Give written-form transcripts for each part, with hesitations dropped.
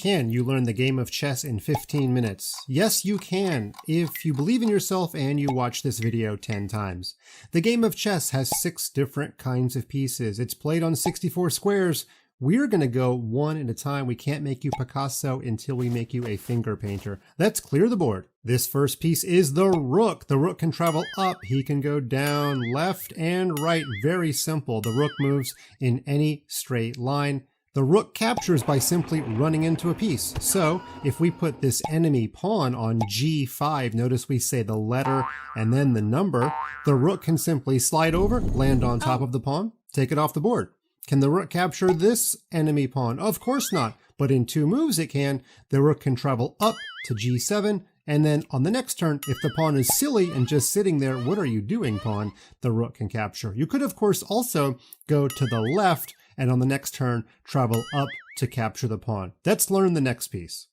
Can you learn the game of chess in 15 minutes? Yes, you can, if you believe in yourself and you watch this video 10 times. The game of chess has 6 different kinds of pieces. It's played on 64 squares. We're going to go one at a time. We can't make you Picasso until we make you a finger painter. Let's clear the board. This first piece is the rook. The rook can travel up. He can go down, left and right. Very simple. The rook moves in any straight line. The rook captures by simply running into a piece. So if we put this enemy pawn on g5, notice we say the letter and then the number, the rook can simply slide over, land on top of the pawn, take it off the board. Can the rook capture this enemy pawn? Of course not, but in 2 moves it can. The rook can travel up to g7, and then on the next turn, if the pawn is silly and just sitting there, what are you doing, pawn? The rook can capture. You could, of course, also go to the left and on the next turn, travel up to capture the pawn. Let's learn the next piece.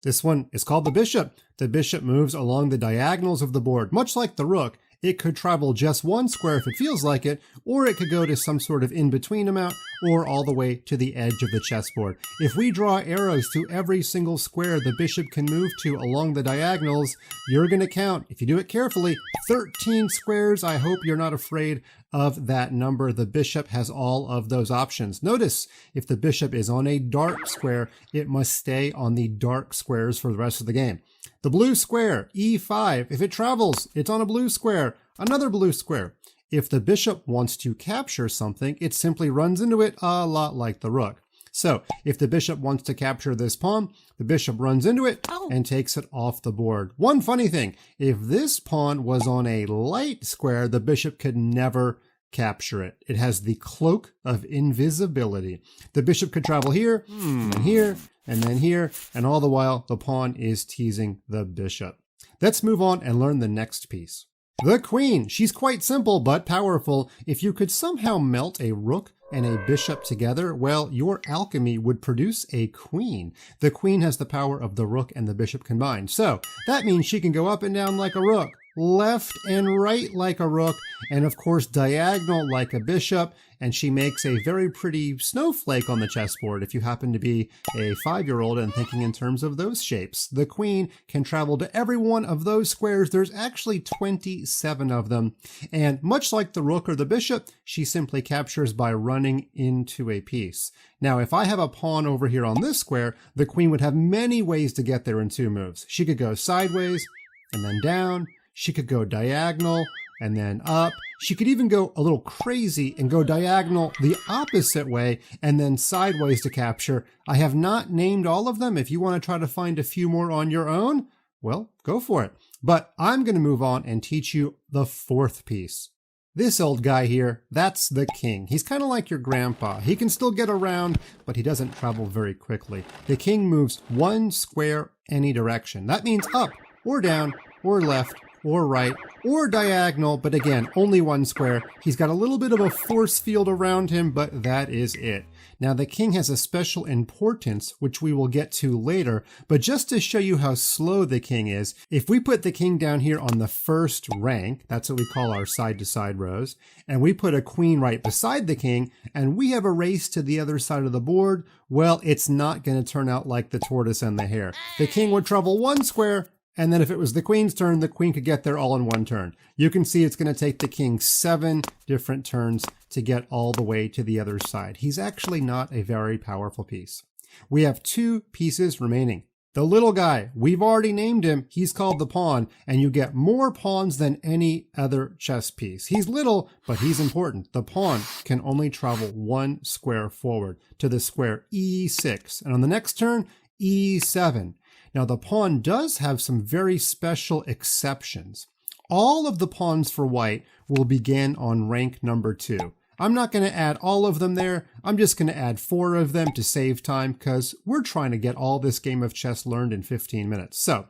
This one is called the bishop. The bishop moves along the diagonals of the board, much like the rook. It could travel just 1 square if it feels like it, or it could go to some sort of in-between amount, or all the way to the edge of the chessboard. If we draw arrows to every single square the bishop can move to along the diagonals, you're going to count, if you do it carefully, 13 squares. I hope you're not afraid of that number. The bishop has all of those options. Notice, if the bishop is on a dark square, it must stay on the dark squares for the rest of the game. The blue square, e5, if it travels, it's on a blue square, another blue square. If the bishop wants to capture something, it simply runs into it, a lot like the rook. So if the bishop wants to capture this pawn, the bishop runs into it and takes it off the board. One funny thing, if this pawn was on a light square, the bishop could never capture it. It has the cloak of invisibility. The bishop could travel here, and then here, and then here, and all the while the pawn is teasing the bishop. Let's move on and learn the next piece. The queen. She's quite simple but powerful. If you could somehow melt a rook and a bishop together, well, your alchemy would produce a queen. The queen has the power of the rook and the bishop combined. So that means she can go up and down like a rook, left and right like a rook, and of course diagonal like a bishop, and she makes a very pretty snowflake on the chessboard if you happen to be a 5-year-old and thinking in terms of those shapes. The queen can travel to every one of those squares. There's actually 27 of them, and much like the rook or the bishop, she simply captures by running into a piece. Now, if I have a pawn over here on this square, the queen would have many ways to get there in 2 moves. She could go sideways and then down. She could go diagonal and then up. She could even go a little crazy and go diagonal the opposite way and then sideways to capture. I have not named all of them. If you want to try to find a few more on your own, well, go for it. But I'm going to move on and teach you the 4th piece. This old guy here, that's the king. He's kind of like your grandpa. He can still get around, but he doesn't travel very quickly. The king moves 1 square any direction. That means up or down or left or right, or diagonal, but again, only 1 square. He's got a little bit of a force field around him, but that is it. Now, the king has a special importance, which we will get to later, but just to show you how slow the king is, if we put the king down here on the 1st rank, that's what we call our side-to-side rows, and we put a queen right beside the king, and we have a race to the other side of the board, well, it's not going to turn out like the tortoise and the hare. The king would travel 1 square, and then if it was the queen's turn, the queen could get there all in 1 turn. You can see it's going to take the king 7 different turns to get all the way to the other side. He's actually not a very powerful piece. We have 2 pieces remaining. The little guy, we've already named him. He's called the pawn, and you get more pawns than any other chess piece. He's little, but he's important. The pawn can only travel 1 square forward to the square e6, and on the next turn, e7. Now, the pawn does have some very special exceptions. All of the pawns for white will begin on rank number 2. I'm not going to add all of them there. I'm just going to add 4 of them to save time because we're trying to get all this game of chess learned in 15 minutes. So,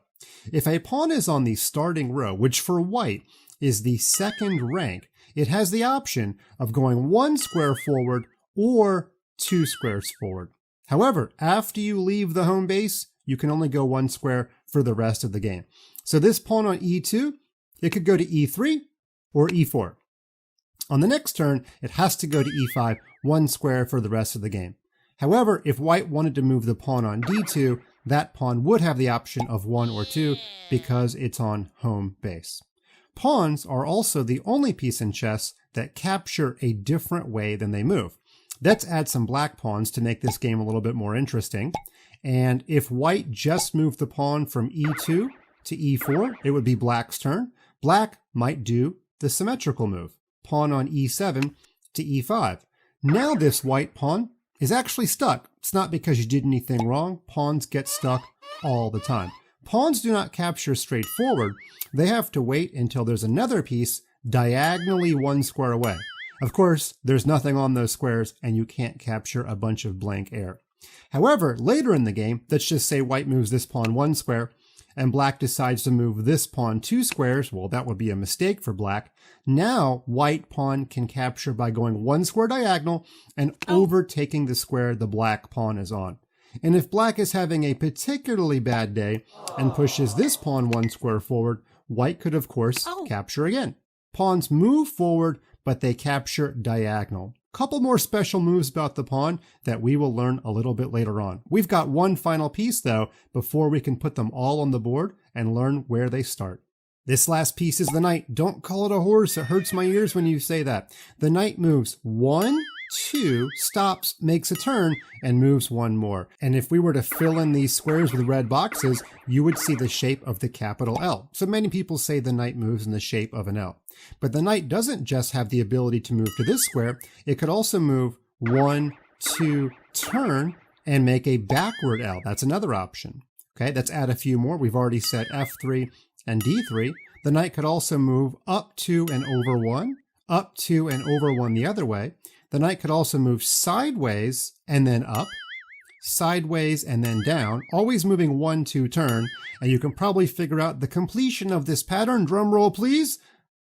if a pawn is on the starting row, which for white is the 2nd rank, it has the option of going 1 square forward or 2 squares forward. However, after you leave the home base, you can only go 1 square for the rest of the game. So this pawn on e2, it could go to e3 or e4. On the next turn, it has to go to e5, 1 square for the rest of the game. However, if white wanted to move the pawn on d2, that pawn would have the option of 1 or 2 because it's on home base. Pawns are also the only piece in chess that capture a different way than they move. Let's add some black pawns to make this game a little bit more interesting. And if white just moved the pawn from e2 to e4, it would be black's turn. Black might do the symmetrical move, pawn on e7 to e5. Now this white pawn is actually stuck. It's not because you did anything wrong. Pawns get stuck all the time. Pawns do not capture straightforward. They have to wait until there's another piece diagonally 1 square away. Of course, there's nothing on those squares and you can't capture a bunch of blank air. However, later in the game, let's just say white moves this pawn 1 square and black decides to move this pawn 2 squares. Well, that would be a mistake for black. Now, white pawn can capture by going 1 square diagonal and overtaking the square the black pawn is on. And if black is having a particularly bad day and pushes this pawn 1 square forward, white could, of course, capture again. Pawns move forward, but they capture diagonal. Couple more special moves about the pawn that we will learn a little bit later on. We've got one final piece, though, before we can put them all on the board and learn where they start. This last piece is the knight. Don't call it a horse. It hurts my ears when you say that. The knight moves 1, 2, stops, makes a turn, and moves 1 more. And if we were to fill in these squares with red boxes, you would see the shape of the capital L. So many people say the knight moves in the shape of an L. But the knight doesn't just have the ability to move to this square. It could also move 1, 2, turn, and make a backward L. That's another option. Okay, let's add a few more. We've already set F3 and D3. The knight could also move up 2 and over 1, up 2 and over 1 the other way. The knight could also move sideways and then up, sideways and then down, always moving 1, 2 turn. And you can probably figure out the completion of this pattern. Drum roll, please.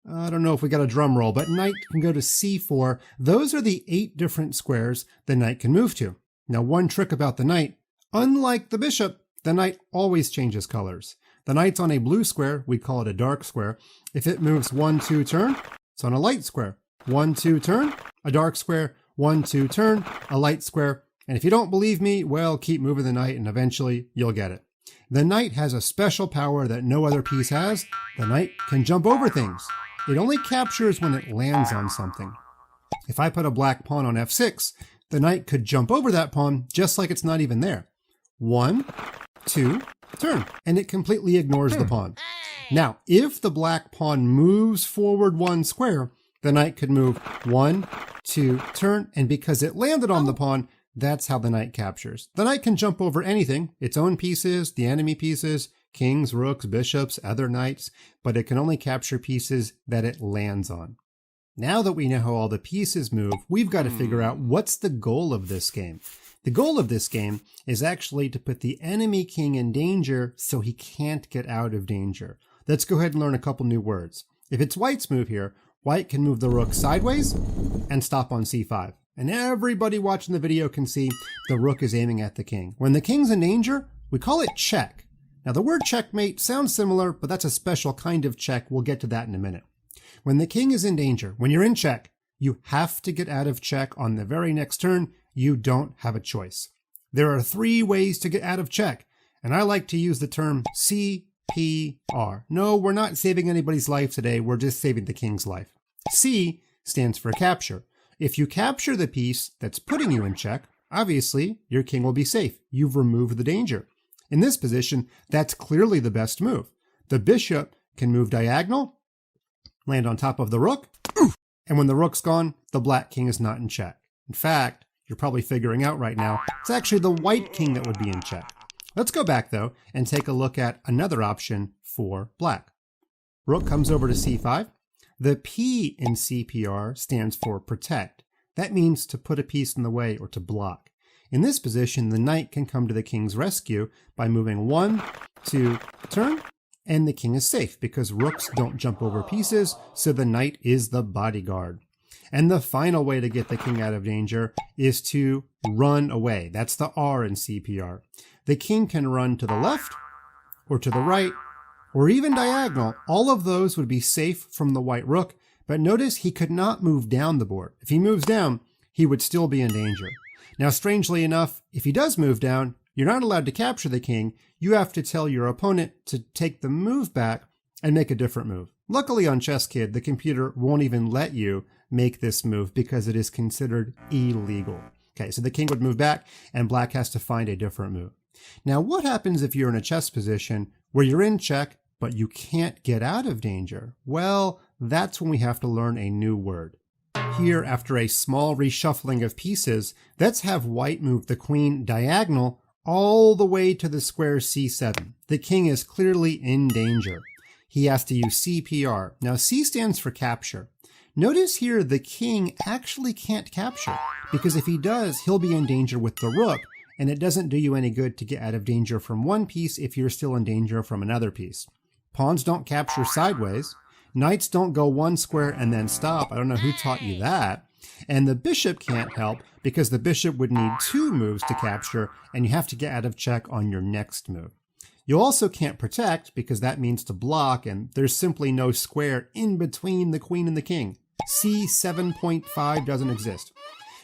I don't know if we got a drum roll, but knight can go to c4. Those are the 8 different squares the knight can move to. Now, one trick about the knight, unlike the bishop, the knight always changes colors. The knight's on a blue square, we call it a dark square. If it moves 1, 2 turn, it's on a light square. 1, 2 turn, a dark square, 1, 2 turn, a light square. And if you don't believe me, well, keep moving the knight and eventually you'll get it. The knight has a special power that no other piece has. The knight can jump over things. It only captures when it lands on something. If I put a black pawn on f6, the knight could jump over that pawn just like it's not even there. 1, 2, turn, and it completely ignores the pawn. Now, if the black pawn moves forward 1 square, the knight could move 1, 2, turn, and because it landed on the pawn, that's how the knight captures. The knight can jump over anything, its own pieces, the enemy pieces, kings, rooks, bishops, other knights, but it can only capture pieces that it lands on. Now that we know how all the pieces move, we've got to figure out what's the goal of this game. The goal of this game is actually to put the enemy king in danger so he can't get out of danger. Let's go ahead and learn a couple new words. If it's white's move here, white can move the rook sideways and stop on c5. And everybody watching the video can see the rook is aiming at the king. When the king's in danger, we call it check. Now the word checkmate sounds similar, but that's a special kind of check. We'll get to that in a minute. When the king is in danger, when you're in check, you have to get out of check on the very next turn. You don't have a choice. There are 3 ways to get out of check, and I like to use the term CPR. No, we're not saving anybody's life today. We're just saving the king's life. C stands for capture. If you capture the piece that's putting you in check, obviously your king will be safe. You've removed the danger. In this position, that's clearly the best move. The bishop can move diagonal, land on top of the rook, and when the rook's gone, the black king is not in check. In fact, you're probably figuring out right now, it's actually the white king that would be in check. Let's go back, though, and take a look at another option for black. Rook comes over to c5. The P in CPR stands for protect. That means to put a piece in the way or to block. In this position, the knight can come to the king's rescue by moving 1, 2, turn, and the king is safe because rooks don't jump over pieces, so the knight is the bodyguard. And the final way to get the king out of danger is to run away. That's the R in CPR. The king can run to the left or to the right or even diagonal. All of those would be safe from the white rook, but notice he could not move down the board. If he moves down, he would still be in danger. Now, strangely enough, if he does move down, you're not allowed to capture the king. You have to tell your opponent to take the move back and make a different move. Luckily on Chess Kid, the computer won't even let you make this move because it is considered illegal. Okay, so the king would move back and black has to find a different move. Now, what happens if you're in a chess position where you're in check, but you can't get out of danger? Well, that's when we have to learn a new word. Here, after a small reshuffling of pieces, let's have white move the queen diagonal all the way to the square c7. The king is clearly in danger. He has to use CPR. Now, C stands for capture. Notice here the king actually can't capture, because if he does, he'll be in danger with the rook, and it doesn't do you any good to get out of danger from one piece if you're still in danger from another piece. Pawns don't capture sideways. Knights don't go one square and then stop. I don't know who taught you that. And the bishop can't help because the bishop would need 2 moves to capture, and you have to get out of check on your next move. You also can't protect because that means to block, and there's simply no square in between the queen and the king. C7.5 doesn't exist.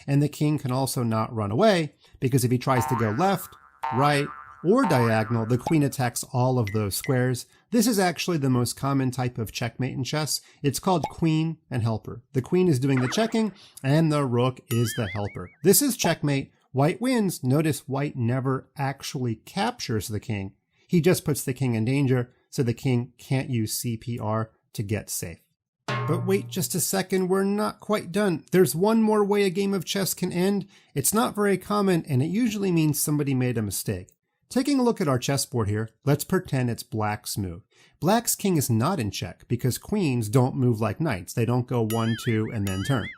And the king can also not run away because if he tries to go left, right, or diagonal, the queen attacks all of those squares. This is actually the most common type of checkmate in chess. It's called queen and helper. The queen is doing the checking and the rook is the helper. This is checkmate. White wins. Notice white never actually captures the king. He just puts the king in danger, so the king can't use CPR to get safe. But wait just a second, we're not quite done. There's one more way a game of chess can end. It's not very common, and it usually means somebody made a mistake. Taking a look at our chessboard here, let's pretend it's black's move. Black's king is not in check because queens don't move like knights. They don't go 1, 2, and then turn.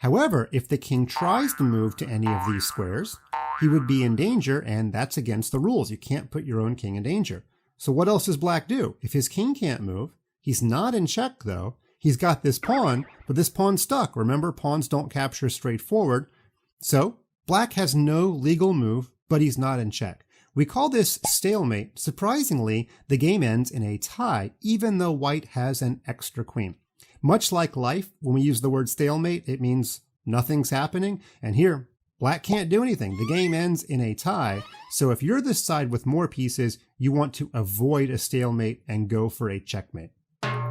However, if the king tries to move to any of these squares, he would be in danger, and that's against the rules. You can't put your own king in danger. So what else does black do? If his king can't move, he's not in check though. He's got this pawn, but this pawn's stuck. Remember, pawns don't capture straightforward. So black has no legal move, but he's not in check. We call this stalemate. Surprisingly, the game ends in a tie, even though white has an extra queen. Much like life, when we use the word stalemate, it means nothing's happening. And here, black can't do anything. The game ends in a tie. So if you're the side with more pieces, you want to avoid a stalemate and go for a checkmate.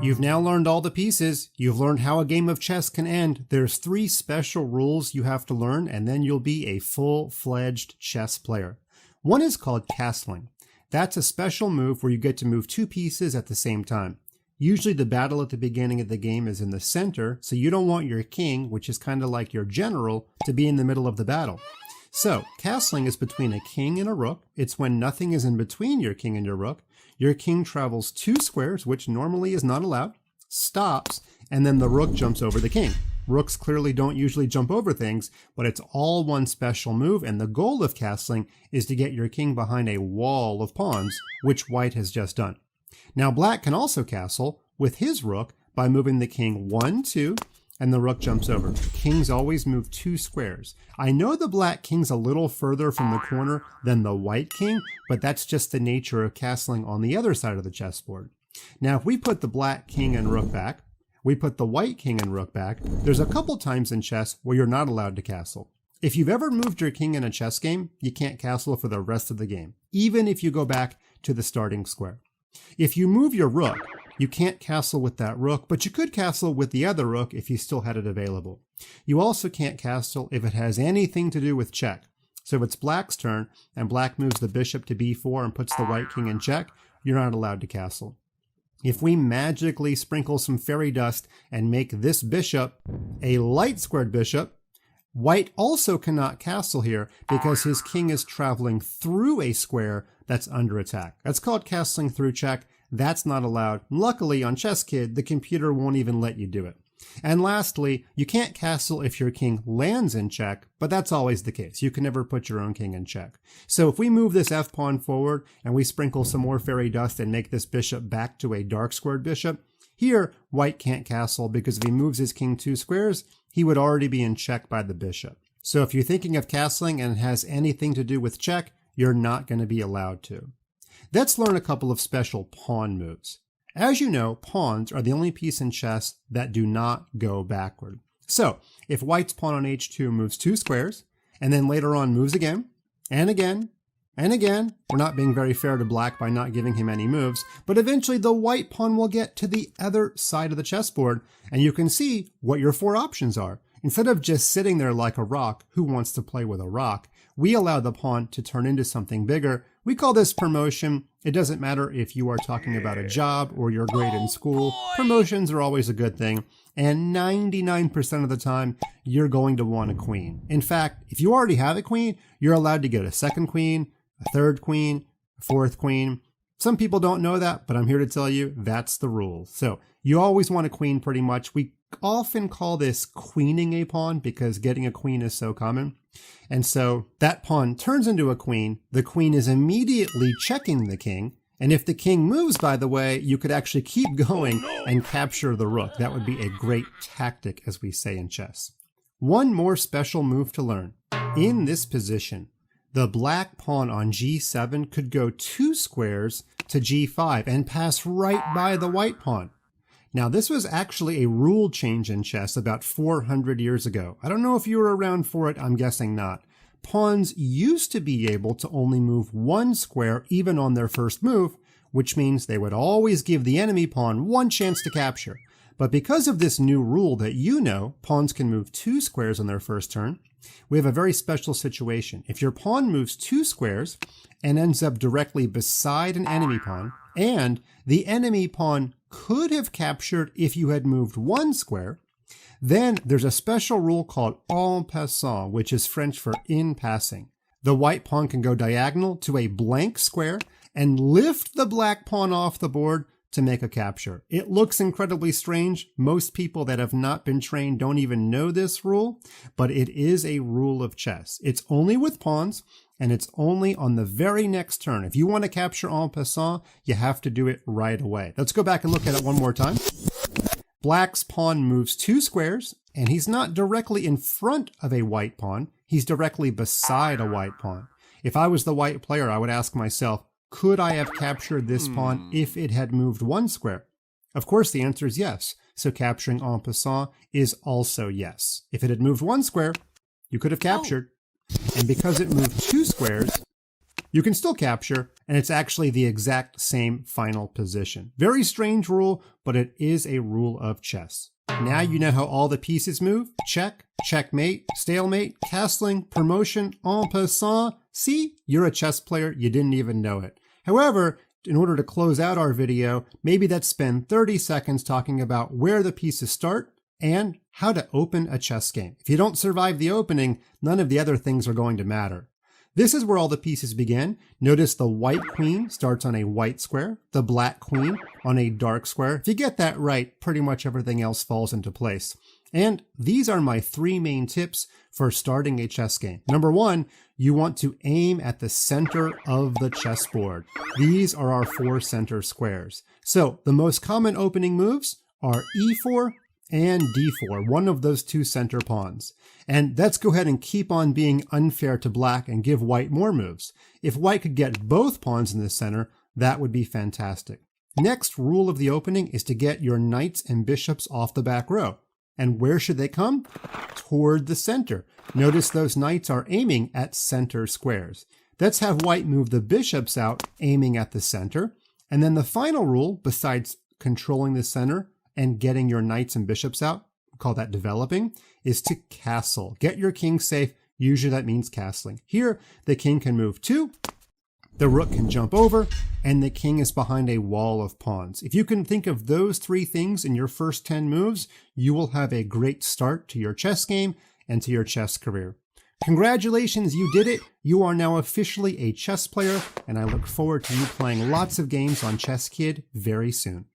You've now learned all the pieces. You've learned how a game of chess can end. There's 3 special rules you have to learn, and then you'll be a full-fledged chess player. One is called castling. That's a special move where you get to move 2 pieces at the same time. Usually the battle at the beginning of the game is in the center, so you don't want your king, which is kind of like your general, to be in the middle of the battle. So, castling is between a king and a rook. It's when nothing is in between your king and your rook. Your king travels 2 squares, which normally is not allowed, stops, and then the rook jumps over the king. Rooks clearly don't usually jump over things, but it's all one special move, and the goal of castling is to get your king behind a wall of pawns, which white has just done. Now black can also castle with his rook by moving the king 1, 2, and the rook jumps over. Kings always move 2 squares. I know the black king's a little further from the corner than the white king, but that's just the nature of castling on the other side of the chessboard. Now if we put the black king and rook back, we put the white king and rook back, there's a couple times in chess where you're not allowed to castle. If you've ever moved your king in a chess game, you can't castle for the rest of the game, even if you go back to the starting square. If you move your rook, you can't castle with that rook, but you could castle with the other rook if you still had it available. You also can't castle if it has anything to do with check. So if it's black's turn and black moves the bishop to b4 and puts the white king in check, you're not allowed to castle. If we magically sprinkle some fairy dust and make this bishop a light squared bishop, white also cannot castle here because his king is traveling through a square that's under attack. That's called castling through check. That's not allowed. Luckily, on Chess Kid, the computer won't even let you do it. And lastly, you can't castle if your king lands in check, but that's always the case. You can never put your own king in check. So if we move this f-pawn forward and we sprinkle some more fairy dust and make this bishop back to a dark squared bishop, here white can't castle because if he moves his king 2 squares, he would already be in check by the bishop. So if you're thinking of castling and it has anything to do with check, you're not going to be allowed to. Let's learn a couple of special pawn moves. As you know, pawns are the only piece in chess that do not go backward. So if white's pawn on h2 moves 2 squares, and then later on moves again, and again, and again. We're not being very fair to black by not giving him any moves, but eventually the white pawn will get to the other side of the chessboard, and you can see what your 4 options are. Instead of just sitting there like a rock, who wants to play with a rock? We allow the pawn to turn into something bigger. We call this promotion. It doesn't matter if you are talking about a job or your grade in school. Promotions are always a good thing. And 99% of the time, you're going to want a queen. In fact, if you already have a queen, you're allowed to get a second queen, a third queen, a fourth queen. Some people don't know that, but I'm here to tell you that's the rule. So you always want a queen pretty much. We often call this queening a pawn because getting a queen is so common. And so that pawn turns into a queen. The queen is immediately checking the king. And if the king moves, by the way, you could actually keep going and capture the rook. That would be a great tactic, as we say in chess. One more special move to learn. In this position, the black pawn on g7 could go 2 squares to g5 and pass right by the white pawn. Now, this was actually a rule change in chess about 400 years ago. I don't know if you were around for it, I'm guessing not. Pawns used to be able to only move 1 square even on their first move, which means they would always give the enemy pawn 1 chance to capture. But because of this new rule that you know, pawns can move 2 squares on their first turn, we have a very special situation. If your pawn moves 2 squares and ends up directly beside an enemy pawn, and the enemy pawn could have captured if you had moved 1 square, then there's a special rule called en passant, which is French for in passing. The white pawn can go diagonal to a blank square and lift the black pawn off the board to make a capture. It looks incredibly strange. Most people that have not been trained don't even know this rule, but it is a rule of chess. It's only with pawns, and it's only on the very next turn. If you want to capture en passant, you have to do it right away. Let's go back and look at it one more time. Black's pawn moves 2 squares, and he's not directly in front of a white pawn. He's directly beside a white pawn. If I was the white player, I would ask myself, could I have captured this pawn if it had moved 1 square? Of course, the answer is yes. So capturing en passant is also yes. If it had moved 1 square, you could have captured. And because it moved 2 squares, you can still capture, and it's actually the exact same final position. Very strange rule, but it is a rule of chess. Now you know how all the pieces move. Check, checkmate, stalemate, castling, promotion, en passant. See, you're a chess player, you didn't even know it. However, in order to close out our video, maybe let's spend 30 seconds talking about where the pieces start and how to open a chess game. If you don't survive the opening, none of the other things are going to matter. This is where all the pieces begin. Notice the white queen starts on a white square, the black queen on a dark square. If you get that right, pretty much everything else falls into place. And these are my 3 main tips for starting a chess game. Number 1, you want to aim at the center of the chessboard. These are our 4 center squares. So the most common opening moves are e4 and d4, one of those 2 center pawns. And let's go ahead and keep on being unfair to black and give white more moves. If white could get both pawns in the center, that would be fantastic. Next rule of the opening is to get your knights and bishops off the back row. And where should they come? Toward the center. Notice those knights are aiming at center squares. Let's have white move the bishops out, aiming at the center. And then the final rule, besides controlling the center and getting your knights and bishops out, we call that developing, is to castle. Get your king safe. Usually that means castling. Here, the king can move 2. The rook can jump over, and the king is behind a wall of pawns. If you can think of those 3 things in your first 10 moves, you will have a great start to your chess game and to your chess career. Congratulations, you did it! You are now officially a chess player, and I look forward to you playing lots of games on Chess Kid very soon.